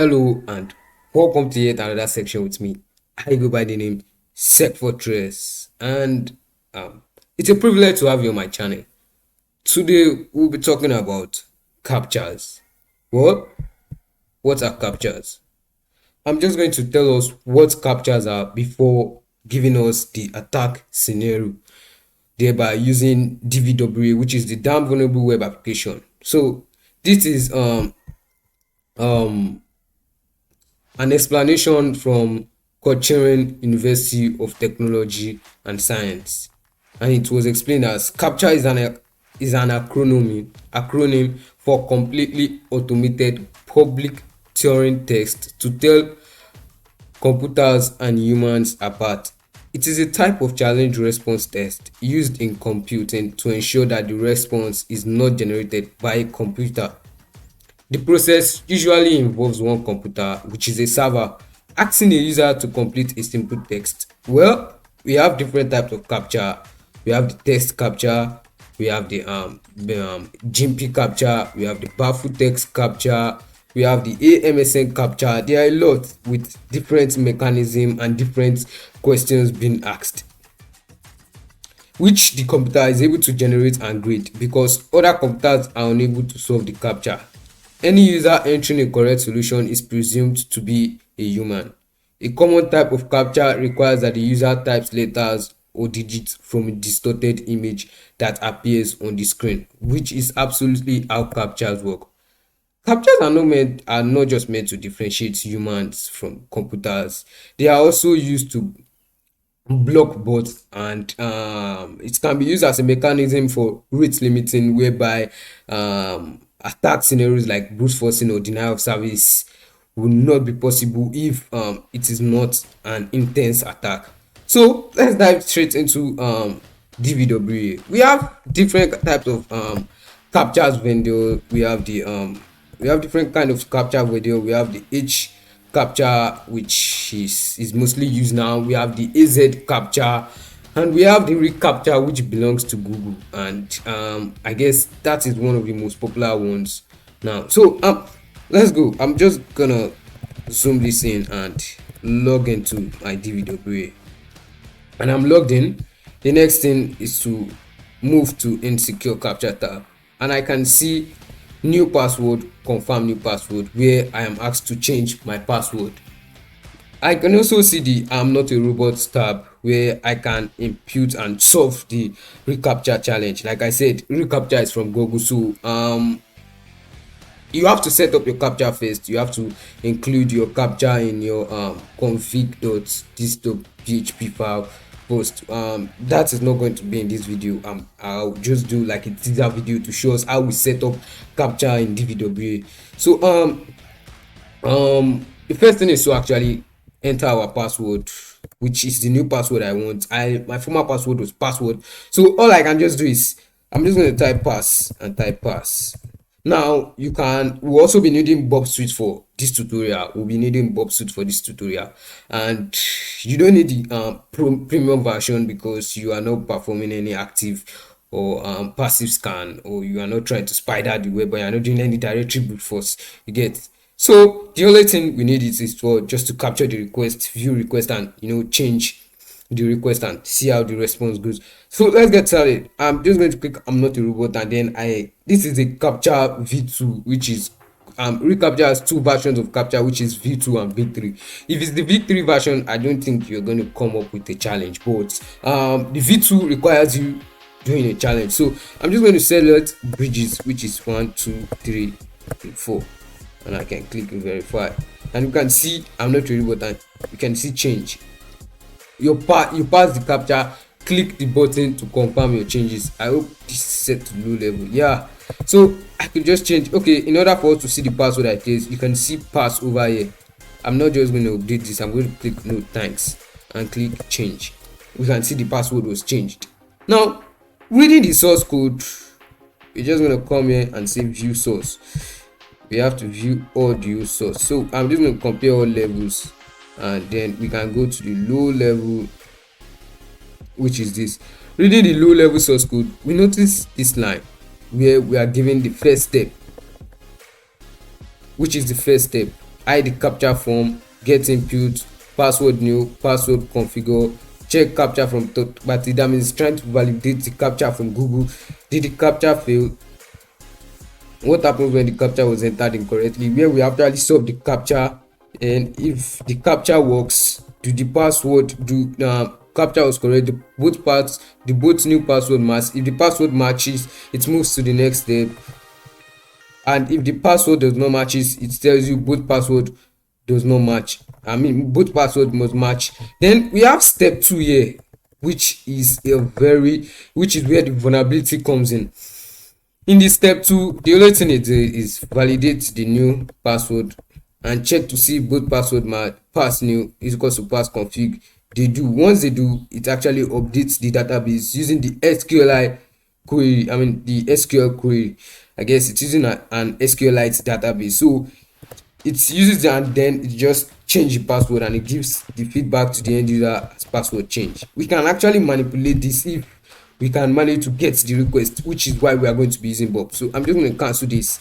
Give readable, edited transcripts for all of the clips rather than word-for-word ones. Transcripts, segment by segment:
Hello and welcome to yet another section with me. I go by the name Sec Fortress, and it's a privilege to have you on my channel. Today we'll be talking about captchas. What? What are captchas? I'm just going to tell us what captchas are before giving us the attack scenario, thereby using Dvwa, which is the damn vulnerable web application. So this is um an explanation from Cochrane University of Technology and Science, and it was explained as CAPTCHA is an acronym for completely automated public Turing text to tell computers and humans apart. It is a type of challenge response test used in computing to ensure that the response is not generated by a computer. The process usually involves one computer, which is a server, asking a user to complete a simple text. Well, we have different types of captcha. We have the text captcha, we have the GIMP captcha, we have the baffle text captcha, we have the AMSN captcha. There are a lot with different mechanism and different questions being asked, which the computer is able to generate and grade because other computers are unable to solve the captcha. Any user entering a correct solution is presumed to be a human. A common type of captcha requires that the user types letters or digits from a distorted image that appears on the screen, which is absolutely how captchas work. Captchas are not just meant to differentiate humans from computers. They are also used to block bots, and it can be used as a mechanism for rate limiting, whereby attack scenarios like brute forcing or denial of service will not be possible if it is not an intense attack. So let's dive straight into Dvwa. We have different types of captchas video. We have different kind of captcha video. We have the H captcha, which is mostly used now. We have the AZ captcha, and we have the recaptcha, which belongs to Google, and I guess that is one of the most popular ones now. So let's go. I'm just gonna zoom this in and log into my Dvwa, and I'm logged in. The next thing is to move to insecure captcha tab, and I can see new password, confirm new password, where I am asked to change my password. I can also see the I'm not a robot tab, where I can impute and solve the recaptcha challenge. Like I said, recaptcha is from Google, so you have to set up your captcha first. You have to include your captcha in your config.this.php file post. That is not going to be in this video. I'll just do like a teaser video to show us how we set up captcha in Dvwa. So the first thing is to actually enter our password, which is the new password I want. My former password was password, so all I can just do is I'm just going to type pass and type pass. Now we'll also be needing Bob Suite for this tutorial. And you don't need the premium version because you are not performing any active or passive scan, or you are not trying to spider the web, or you are not doing any directory brute force. You get. So the only thing we need is for just to capture the request, view request, and change the request and see how the response goes. So let's get started. I'm just going to click I'm not a robot, and then this is a captcha v2, which is recaptcha has two versions of captcha, which is v2 and v3. If it's the v3 version, I don't think you're going to come up with a challenge, but the v2 requires you doing a challenge. So I'm just going to select bridges, which is 1 2 3 4, and I can click verify, and you can see I'm not a robot, and you can see change. You pass the captcha, click the button to confirm your changes. I hope this is set to low level. Yeah, so I could just change. Okay, in order for us to see the password I placed, you can see pass over here. I'm not just going to update this. I'm going to click no thanks and click change. We can see the password was changed. Now reading the source code, we're just going to come here and say view source. We have to view audio source, so I'm just going to compare all levels, and then we can go to the low level, which is this. Reading the low level source code, we notice this line where we are given the first step, which is the first step. hide the captcha form, get input, password new, password configure, check captcha from third party. That means trying to validate the captcha from Google. Did the captcha fail? What happens when the captcha was entered incorrectly? Where we actually solve the captcha, and if the captcha works, do the password do captcha was correct, the both new password match. If the password matches, it moves to the next step, and if the password does not matches, it tells you both password does not match. I mean, both password must match. Then we have step 2 here, which is where the vulnerability comes in. In this step 2, the only thing is validate the new password and check to see if both password pass new is equal to pass config. They do. Once they do, it actually updates the database using the SQLite query. I mean, the SQL query. I guess it's using an SQLite database. So it uses it, and then it just change the password, and it gives the feedback to the end user as password change. We can actually manipulate this if we can manage to get the request, which is why we are going to be using Bob. So I'm just going to cancel this,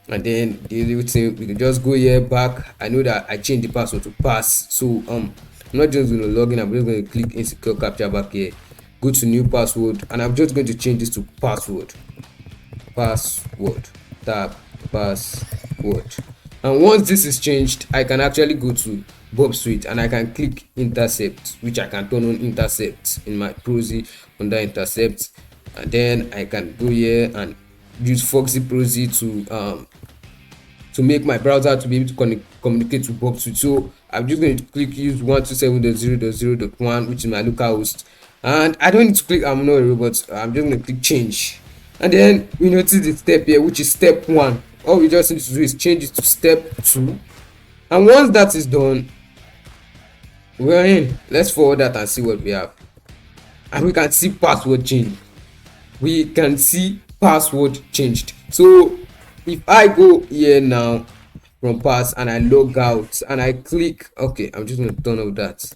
and then the other thing, we can just go here back. I know that I changed the password to pass, so I'm not just going to log in. I'm just going to click insecure captcha back here, go to new password, and I'm just going to change this to password tab password. And once this is changed, I can actually go to Bob Suite, and I can click intercept, which I can turn on intercept in my Prosy under intercept, and then I can go here and use Foxy Prosy to make my browser to be able to communicate with Bob Suite. So I'm just going to click use 127.0.0.1, which is my local host, and I don't need to click I'm not a robot. I'm just going to click change, and then we notice the step here, which is step 1. All we just need to do is change it to step 2, and once that is done, we're in. Let's forward that and see what we have, and we can see password change. We can see password changed. So if I go here now from pass and I log out and I click, okay, I'm just going to turn off that.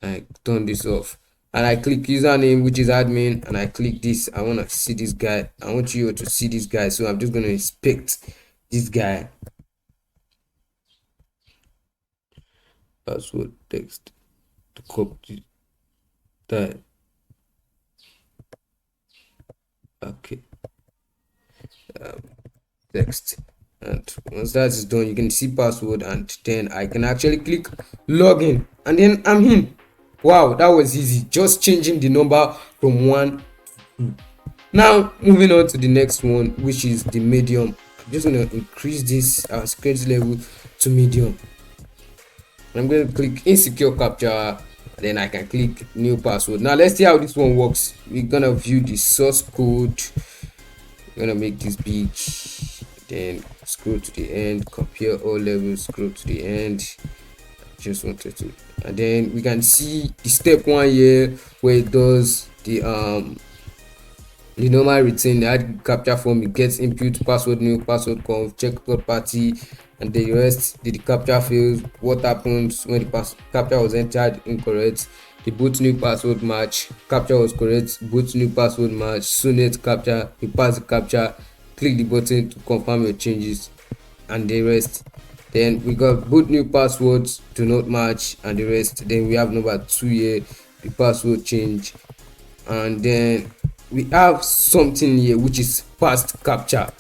I turn this off, and I click username, which is admin, and I click this. I want to see this guy. I want you to see this guy, so I'm just going to inspect this guy. Password text to copy that. Okay, text, and once that is done, you can see password, and then I can actually click login, and then I'm in. Wow, that was easy, just changing the number from 1 to 2. Now moving on to the next one, which is the medium. I'm just going to increase this security level to medium. I'm going to click insecure captcha, then I can click new password. Now let's see how this one works. We're gonna view the source code. We're gonna make this big, then scroll to the end, compare all levels, scroll to the end. Just wanted to, and then we can see the step 1 here, where it does the normal routine. Add captcha form, it gets input, password new, password conf, check third party, and the rest. Did the captcha fails? What happens when the captcha was entered incorrect? The both new password match. Captcha was correct, both new password match. Sonet captcha, you pass the captcha, click the button to confirm your changes, and the rest. Then we got both new passwords do not match, and the rest. Then we have number 2 here, the password change, and then we have something here which is past captcha.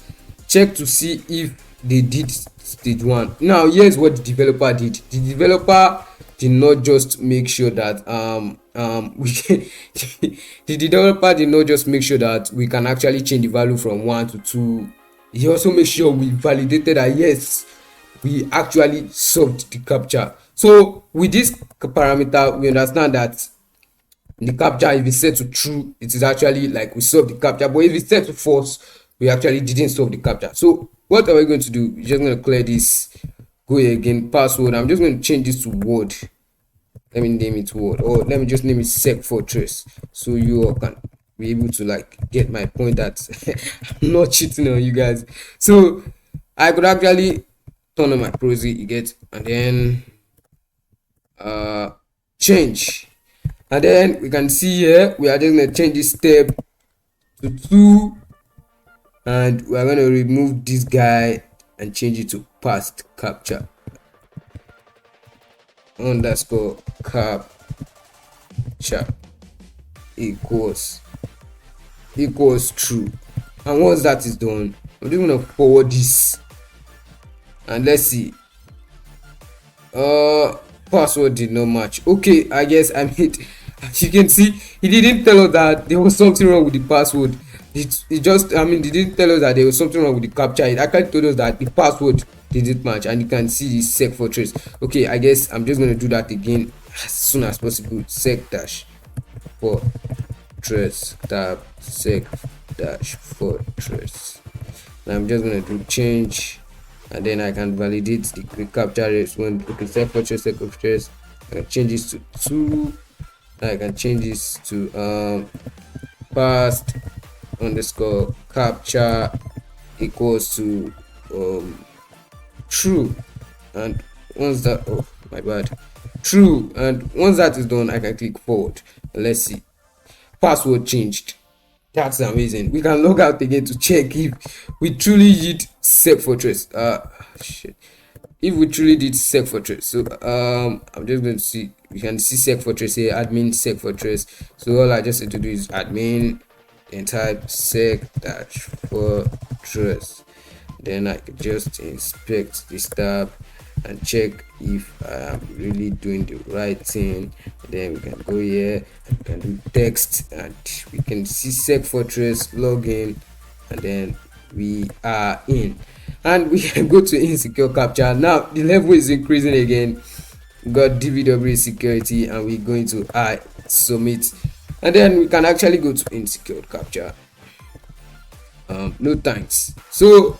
Check to see if they did stage 1. Now here's what the developer did. The developer did not just make sure that the developer did not just make sure that we can actually change the value from 1 to 2. He also made sure we validated that yes, we actually solved the captcha. So with this parameter, we understand that the captcha, if it's set to true, it is actually like we solved the captcha, but if it's set to false, we actually didn't solve the captcha. So what are we going to do? We're just going to clear this, go here again, password. I'm just going to change this to word. Let me name it word, or let me just name it sec fortress, so you all can be able to like get my point that I'm not cheating on you guys. So I could actually turn on my Prosy, you get, and then change, and then we can see here we are just going to change this step to 2, and we are going to remove this guy and change it to past captcha. underscore captcha equals true. And once that is done, I'm just gonna forward this and let's see. Password did not match. Okay, I guess I made, as you can see, he didn't tell us that there was something wrong with the password. It just, I mean, they didn't tell us that there was something wrong with the captcha. It actually told us that the password didn't match, and you can see the sec fortress. Okay, I guess I'm just gonna do that again as soon as possible. Sec dash fortress tab sec dash fortress. Now I'm just gonna do change, and then I can validate the captcha response. Okay, sec fortress I can change this to 2. I can change this to past underscore captcha equals to true. And once that, oh my bad, true, and once that is done, I can click forward. Let's see, password changed. That's amazing. We can log out again to check if we truly did sec fortress. Shit. If we truly did sec fortress, so I'm just going to see. We can see sec fortress here, admin sec fortress. So all I just need to do is admin and type sec dash fortress. Then I can just inspect this tab and check if I am really doing the right thing. Then we can go here and we can do text, and we can see sec fortress login, and then we are in, and we can go to insecure captcha. Now the level is increasing again. We got Dvwa security, and we're going to I submit, and then we can actually go to insecure captcha. No thanks. So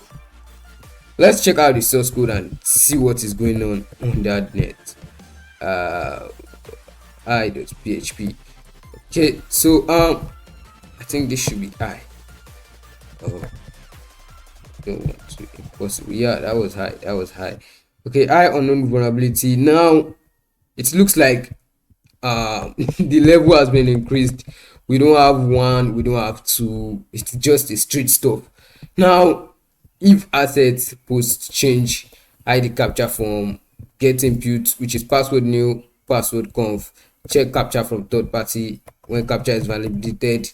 let's check out the source code and see what is going on that net. I.php. Okay, so I think this should be I. Don't want to impossible. Yeah, that was high. Okay, I unknown vulnerability. Now it looks like the level has been increased. We don't have 1, we don't have 2. It's just a straight stuff. Now if assets post change id captcha from get input, which is password new password conf, check captcha from third party when captcha is validated.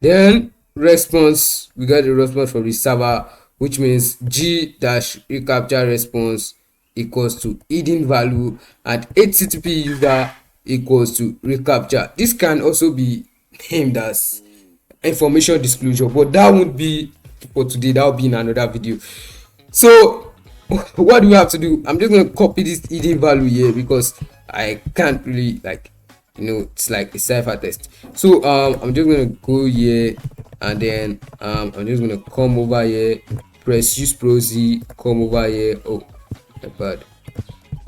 Then response, we got the response from the server, which means g dash recaptcha response equals to hidden value, and http user equals to recaptcha. This can also be named as information disclosure, but that won't be for today. That will be in another video. So what do we have to do? I'm just going to copy this hidden value here because I can't really, like, it's like a cipher test. So I'm just going to go here, and then I'm just going to come over here, press use proxy, come over here. Oh my bad.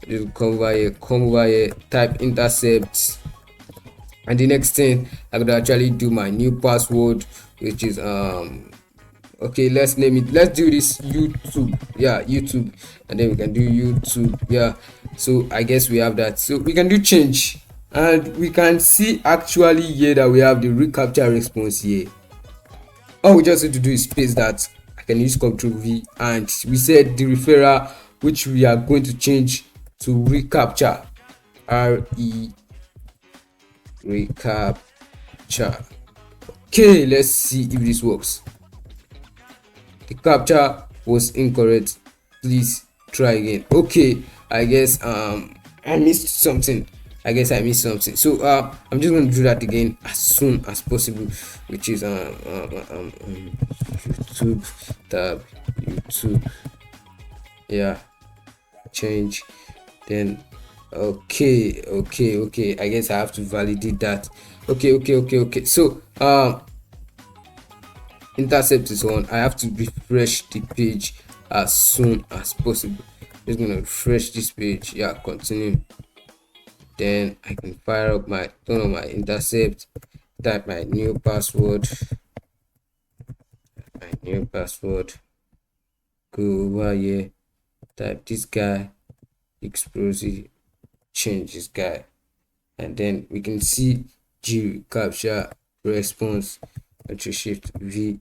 Just come over here, type intercept, and the next thing I could actually do my new password, which is okay, let's name it, let's do this YouTube. Yeah, YouTube, and then we can do YouTube. Yeah, so I guess we have that. So we can do change, and we can see actually here that we have the recaptcha response here. All we just need to do is paste that. I can use Ctrl V, and we said the referrer, which we are going to change to recaptcha, recaptcha. Okay, let's see if this works. The captcha was incorrect, please try again. Okay, I guess I missed something. So I'm just going to do that again as soon as possible, which is YouTube tab, YouTube, yeah, change, then okay, I guess I have to validate that. Okay, so intercept is on. I have to refresh the page as soon as possible. Just gonna refresh this page. Yeah, continue. Then I can fire up turn on my intercept, type my new password, go over here, type this guy, explosive, change this guy, and then we can see G captcha response, Ctrl Shift V,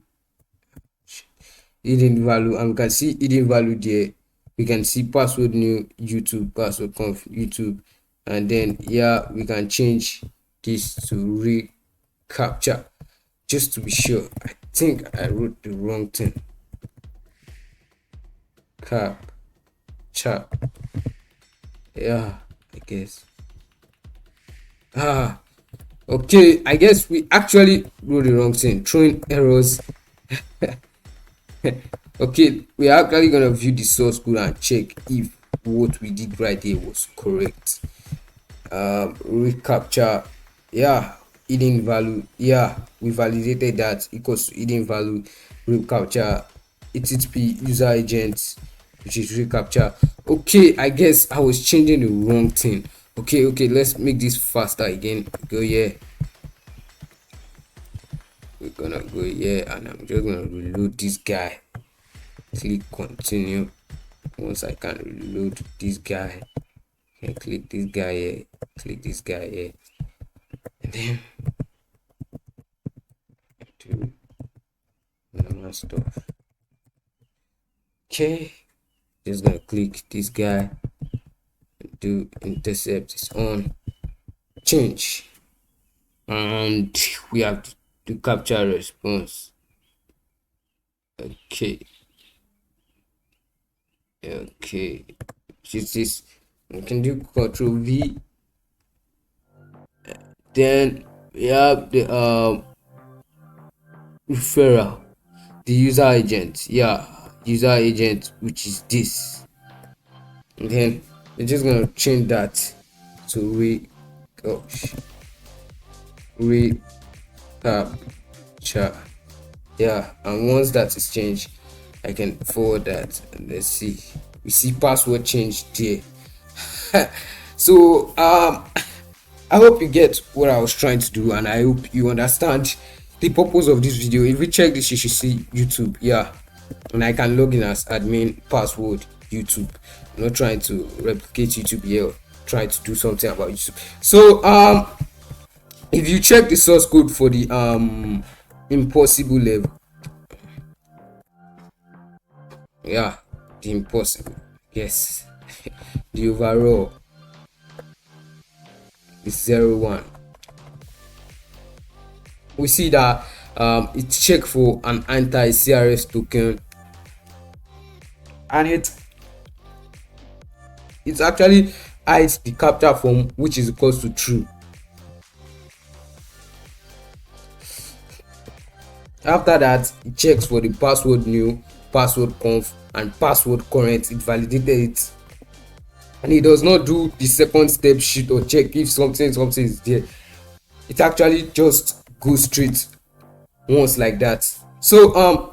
hidden value, and we can see hidden value there. we can see password new YouTube, password conf YouTube, and then yeah, we can change this to recaptcha just to be sure. I think I wrote the wrong thing. Captcha. Yeah, I guess. Okay, I guess we actually wrote the wrong thing, throwing errors. Okay, we are actually gonna view the source code and check if what we did right here was correct. Recaptcha, yeah, hidden value, yeah, we validated that equals to hidden value recaptcha http user agent, which is recaptcha. Okay, I guess I was changing the wrong thing. Okay, let's make this faster again. Go here, we're gonna go here, and I'm just gonna reload this guy. Click continue. Once I can reload this guy, and click this guy here, click this guy here, and then do normal stuff. Okay, just gonna click this guy, do intercept is on, change, and we have to capture response. Okay, this we can do Control V. Then we have the referral, the user agent, yeah, user agent, which is this. And then we're just gonna change that to recaptcha, yeah. And once that is changed, I can forward that, and let's see, we see password changed there. So I hope you get what I was trying to do, and I hope you understand the purpose of this video. If you check this, you should see YouTube, yeah, and I can log in as admin password YouTube. I'm not trying to replicate YouTube here, trying to do something about YouTube. So if you check the source code for the impossible level, yeah, the impossible, yes, the overall is 01. We see that it's check for an anti-CRS token, and it actually hides the captcha form, which is equals to true. After that, it checks for the password new, password conf, and password current. It validated it, and it does not do the second step sheet or check if something is there. It actually just goes straight once like that. So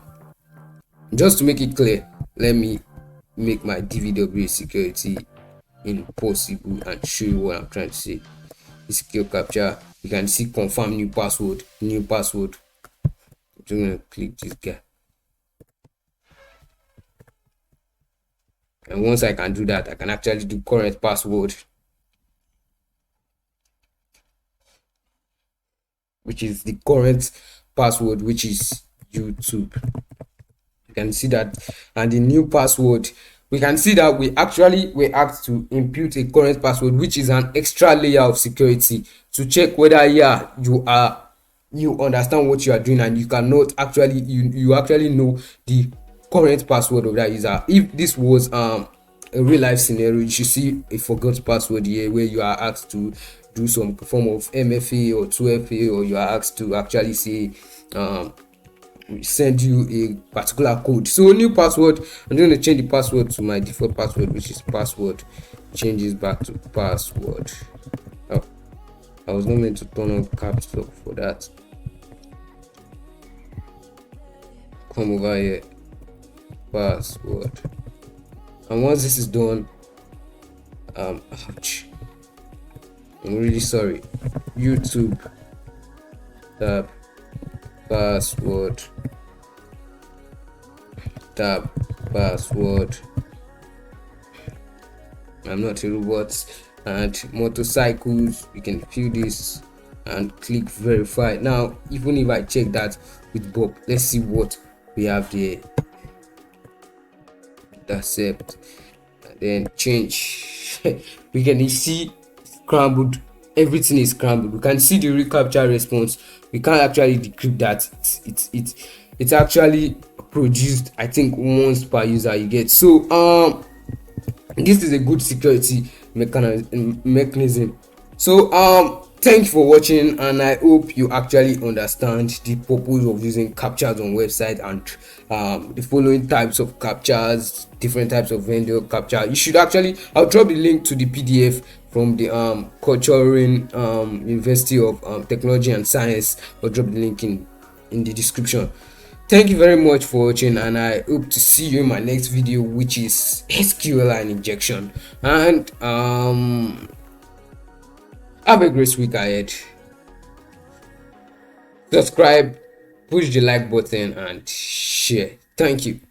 just to make it clear, let me make my Dvwa security impossible and show you what I'm trying to say. The secure captcha, you can see confirm new password. I'm just gonna click this guy, and once I can do that, I can actually do current password, which is the current password, which is YouTube. You can see that, and the new password, we can see that we actually were asked to input a current password, which is an extra layer of security to check whether you understand what you are doing, and you cannot actually you actually know the current password of that user. If this was a real life scenario, you should see a forgot password here, where you are asked to do some form of MFA or 2FA, or you are asked to actually say send you a particular code. So new password, I'm going to change the password to my default password, which is password changes back to password. Oh, I was not meant to turn on caps lock for that. Come over here, password, and once this is done, ouch, I'm really sorry, YouTube tab password, tab password, I'm not a robot, and motorcycles, you can fill this and click verify. Now even if I check that with Bob, let's see what we have there. Accept, then change. We can see scrambled, everything is scrambled. We can see the recaptcha response. We can't actually decrypt that. It's actually produced, I think, once per user. You get. So this is a good security mechanism. So thank you for watching, and I hope you actually understand the purpose of using captchas on website, and the following types of captchas, different types of vendor captcha. You should actually, I'll drop the link to the PDF from the Culturing University of Technology and Science. I'll drop the link in the description. Thank you very much for watching, and I hope to see you in my next video, which is SQLite injection. And have a great week ahead. Subscribe, push the like button, and share. Thank you.